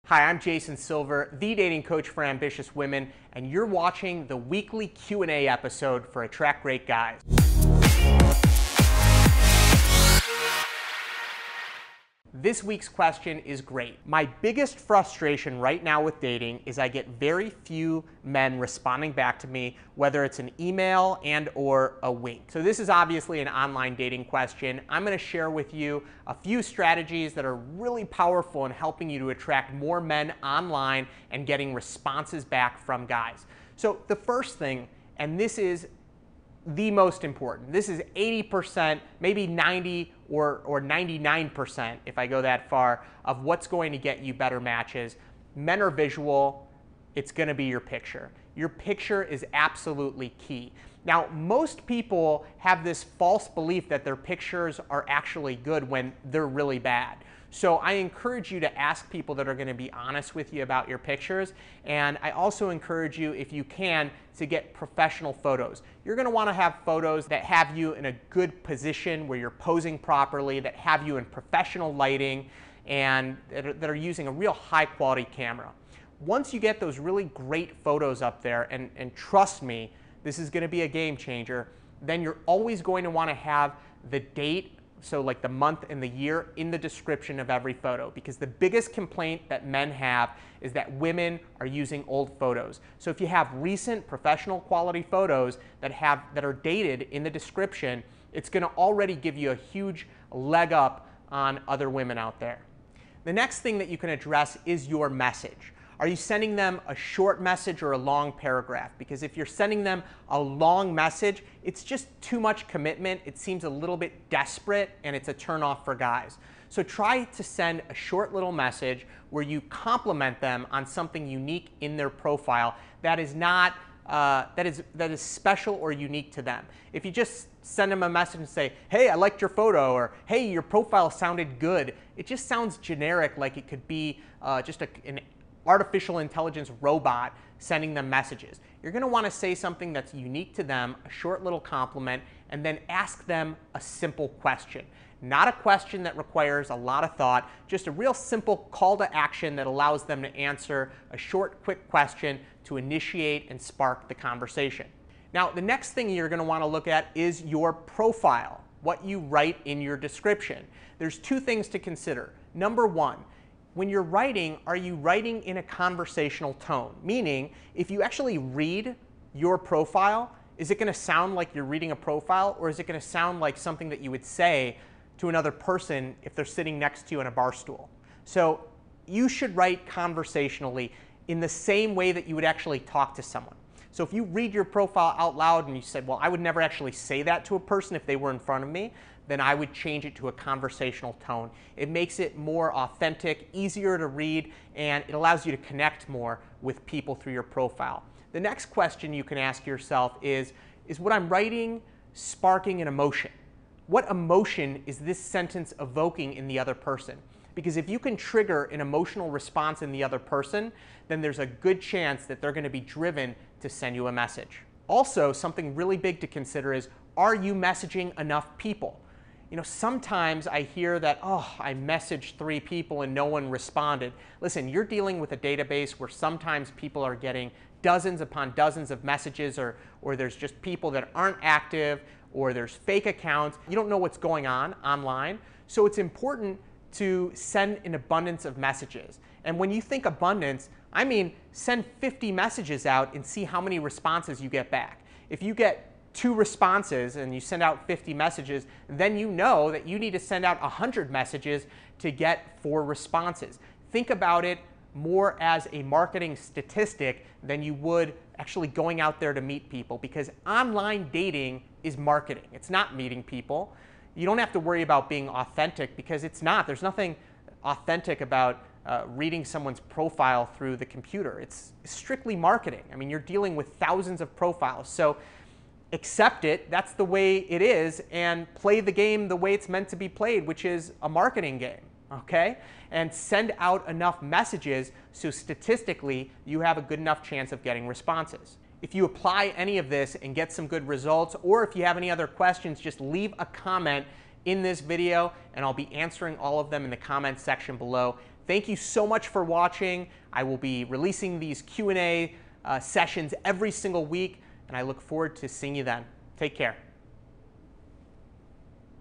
Hi, I'm Jason Silver, the dating coach for ambitious women, and you're watching the weekly Q&A episode for Attract Great Guys. This week's question is great. My biggest frustration right now with dating is I get very few men responding back to me, whether it's an email and or a wink. So this is obviously an online dating question. I'm going to share with you a few strategies that are really powerful in helping you to attract more men online and getting responses back from guys. So the first thing, and this is the most important. This is 80%, maybe 90 or 99%, if I go that far, of what's going to get you better matches. Men are visual. It's going to be your picture. Your picture is absolutely key. Now, most people have this false belief that their pictures are actually good when they're really bad. So I encourage you to ask people that are going to be honest with you about your pictures. And I also encourage you, if you can, to get professional photos. You're going to want to have photos that have you in a good position where you're posing properly, that have you in professional lighting, and that are using a real high quality camera. Once you get those really great photos up there, and trust me, this is going to be a game changer, then you're always going to want to have the date, so like the month and the year, in the description of every photo, because the biggest complaint that men have is that women are using old photos. So if you have recent professional quality photos that are dated in the description, it's going to already give you a huge leg up on other women out there. The next thing that you can address is your message. Are you sending them a short message or a long paragraph? Because if you're sending them a long message, it's just too much commitment. It seems a little bit desperate, and it's a turnoff for guys. So try to send a short little message where you compliment them on something unique in their profile that is not that is special or unique to them. If you just send them a message and say, "Hey, I liked your photo," or "Hey, your profile sounded good," it just sounds generic, like it could be just an artificial intelligence robot sending them messages. You're going to want to say something that's unique to them, a short little compliment, and then ask them a simple question. Not a question that requires a lot of thought, just a real simple call to action that allows them to answer a short, quick question to initiate and spark the conversation. Now, the next thing you're going to want to look at is your profile, what you write in your description. There's two things to consider. Number one, when you're writing, are you writing in a conversational tone? Meaning, if you actually read your profile, is it going to sound like you're reading a profile, or is it going to sound like something that you would say to another person if they're sitting next to you on a bar stool? So you should write conversationally in the same way that you would actually talk to someone. So if you read your profile out loud and you said, well, I would never actually say that to a person if they were in front of me, then I would change it to a conversational tone. It makes it more authentic, easier to read, and it allows you to connect more with people through your profile. The next question you can ask yourself is what I'm writing sparking an emotion? What emotion is this sentence evoking in the other person? Because if you can trigger an emotional response in the other person, then there's a good chance that they're going to be driven to send you a message. Also, something really big to consider is, are you messaging enough people? You know, sometimes I hear that, oh, I messaged 3 people and no one responded. Listen, you're dealing with a database where sometimes people are getting dozens upon dozens of messages, or there's just people that aren't active, or there's fake accounts. You don't know what's going on online. So it's important to send an abundance of messages. And when you think abundance, I mean send 50 messages out and see how many responses you get back. If you get 2 responses and you send out 50 messages, then you know that you need to send out 100 messages to get 4 responses. Think about it more as a marketing statistic than you would actually going out there to meet people, because online dating is marketing. It's not meeting people. You don't have to worry about being authentic, because it's not. There's nothing authentic about reading someone's profile through the computer. It's strictly marketing. I mean, you're dealing with thousands of profiles. So accept it, that's the way it is, and play the game the way it's meant to be played, which is a marketing game, okay? And send out enough messages so statistically you have a good enough chance of getting responses. If you apply any of this and get some good results, or if you have any other questions, just leave a comment in this video and I'll be answering all of them in the comment section below. thank you so much for watching. I will be releasing these Q&A sessions every single week, and I look forward to seeing you then. Take care.